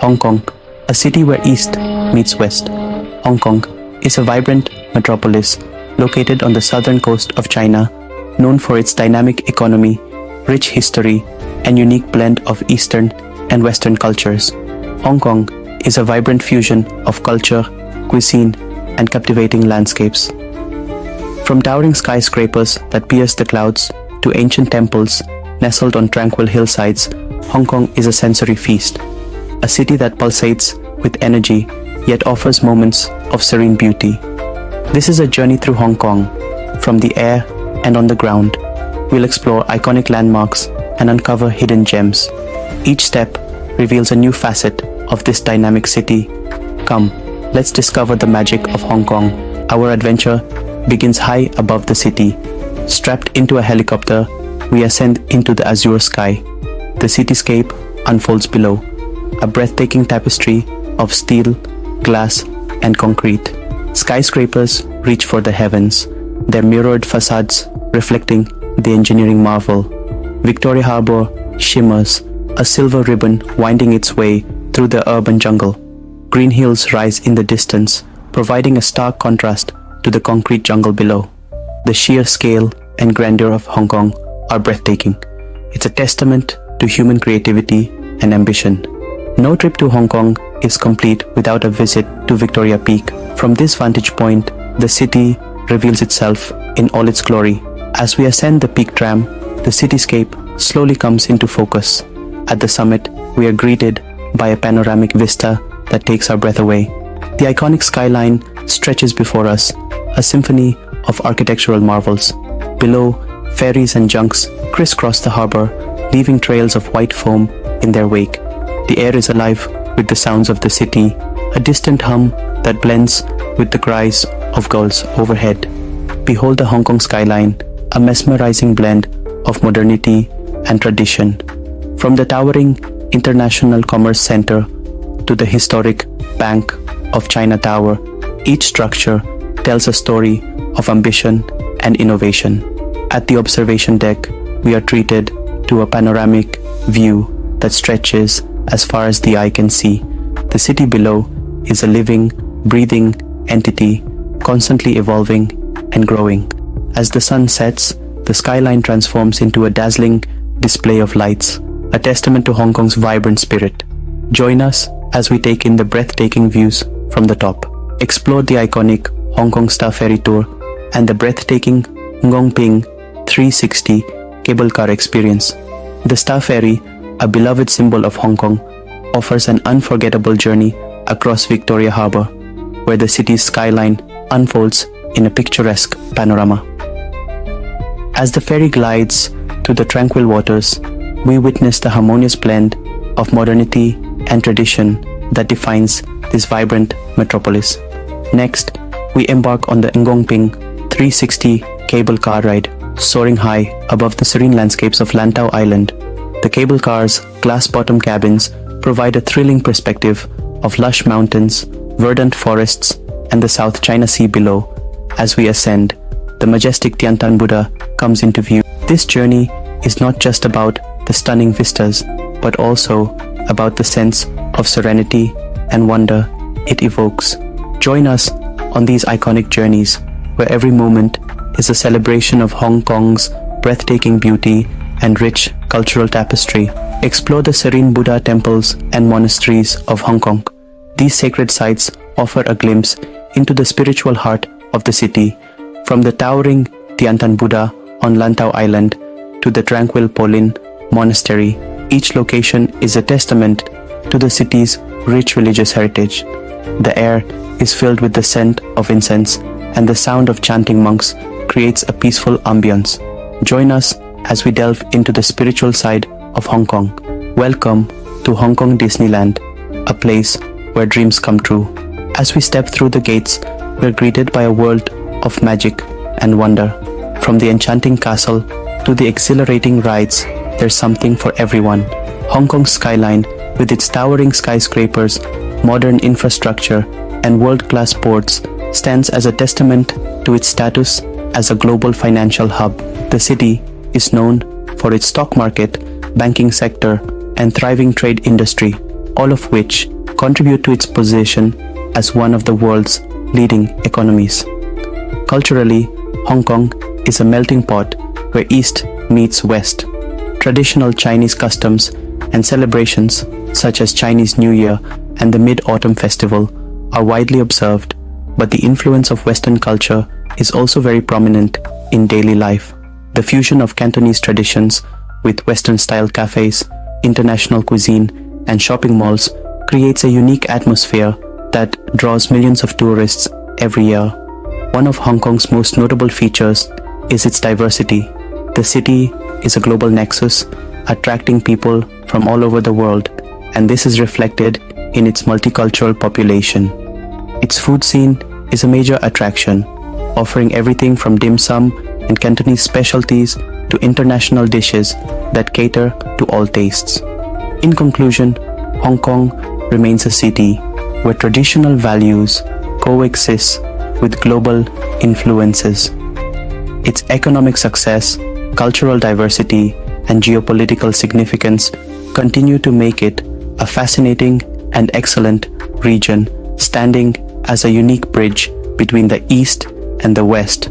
Hong Kong, a city where East meets West. Hong Kong is a vibrant metropolis located on the southern coast of China, known for its dynamic economy, rich history, and unique blend of Eastern and Western cultures. Hong Kong is a vibrant fusion of culture, cuisine, and captivating landscapes. From towering skyscrapers that pierce the clouds to ancient temples nestled on tranquil hillsides, Hong Kong is a sensory feast, a city that pulsates with energy yet offers moments of serene beauty. This is a journey through Hong Kong. From the air and on the ground, we'll explore iconic landmarks and uncover hidden gems. Each step reveals a new facet of this dynamic city. Come, let's discover the magic of Hong Kong. Our adventure begins high above the city. Strapped into a helicopter, we ascend into the azure sky. The cityscape unfolds below, a breathtaking tapestry of steel, glass, and concrete. Skyscrapers reach for the heavens, their mirrored facades reflecting the engineering marvel. Victoria Harbour shimmers, a silver ribbon winding its way through the urban jungle. Green hills rise in the distance, providing a stark contrast to the concrete jungle below. The sheer scale and grandeur of Hong Kong are breathtaking. It's a testament to human creativity and ambition. No trip to Hong Kong is complete without a visit to Victoria Peak. From this vantage point, the city reveals itself in all its glory. As we ascend the Peak Tram, the cityscape slowly comes into focus. At the summit, we are greeted by a panoramic vista that takes our breath away. The iconic Skyline stretches before us, a symphony of architectural marvels. Below, ferries and junks crisscross the harbour, leaving trails of white foam in their wake. The air is alive with the sounds of the city, a distant hum that blends with the cries of gulls overhead. Behold the Hong Kong skyline, a mesmerizing blend of modernity and tradition. From the towering International Commerce Center to the historic Bank of China Tower, each structure tells a story of ambition and innovation. At the observation deck, we are treated to a panoramic view that stretches as far as the eye can see. The city below is a living, breathing entity, constantly evolving and growing. As the sun sets, the skyline transforms into a dazzling display of lights, a testament to Hong Kong's vibrant spirit. Join us as we take in the breathtaking views from the top. Explore the iconic Hong Kong Star Ferry tour and the breathtaking Ngong 360 cable car experience. The Star Ferry, a beloved symbol of Hong Kong, offers an unforgettable journey across Victoria Harbour, where the city's skyline unfolds in a picturesque panorama. As the ferry glides through the tranquil waters, we witness the harmonious blend of modernity and tradition that defines this vibrant metropolis. Next, we embark on the Ngong 360 cable car ride, soaring high above the serene landscapes of Lantau Island. The cable car's glass-bottom cabins provide a thrilling perspective of lush mountains, verdant forests, and the South China Sea below. As we ascend, the majestic Tian Tan Buddha comes into view. This journey is not just about the stunning vistas, but also about the sense of serenity and wonder it evokes. Join us on these iconic journeys, where every moment is a celebration of Hong Kong's breathtaking beauty and rich cultural tapestry. Explore the serene Buddha temples and monasteries of Hong Kong. These sacred sites offer a glimpse into the spiritual heart of the city, from the towering Tian Tan Buddha on Lantau Island to the tranquil Lin Monastery. Each location is a testament to the city's rich religious heritage. The air is filled with the scent of incense, and the sound of chanting monks creates a peaceful ambience. Join us as we delve into the spiritual side of Hong Kong. Welcome to Hong Kong Disneyland, a place where dreams come true. As we step through the gates, we're greeted by a world of magic and wonder. From the enchanting castle to the exhilarating rides, there's something for everyone. Hong Kong's skyline, with its towering skyscrapers, modern infrastructure, and world-class ports, stands as a testament to its status as a global financial hub. The city is known for its stock market, banking sector, and thriving trade industry. all of which contribute to its position as one of the world's leading economies. Culturally, Hong Kong is a melting pot where East meets West. Traditional Chinese customs and celebrations such as Chinese New Year and the Mid-Autumn Festival are widely observed, but the influence of Western culture is also very prominent in daily life. The fusion of Cantonese traditions with Western-style cafes, international cuisine, and shopping malls creates a unique atmosphere that draws millions of tourists every year. One of Hong Kong's most notable features is its diversity. The city is a global nexus, attracting people from all over the world, and this is reflected in its multicultural population. Its food scene is a major attraction, offering everything from dim sum and Cantonese specialties to international dishes that cater to all tastes. In conclusion, Hong Kong remains a city where traditional values coexist with global influences. Its economic success, cultural diversity, and geopolitical significance continue to make it a fascinating and excellent region, standing as a unique bridge between the East and the West.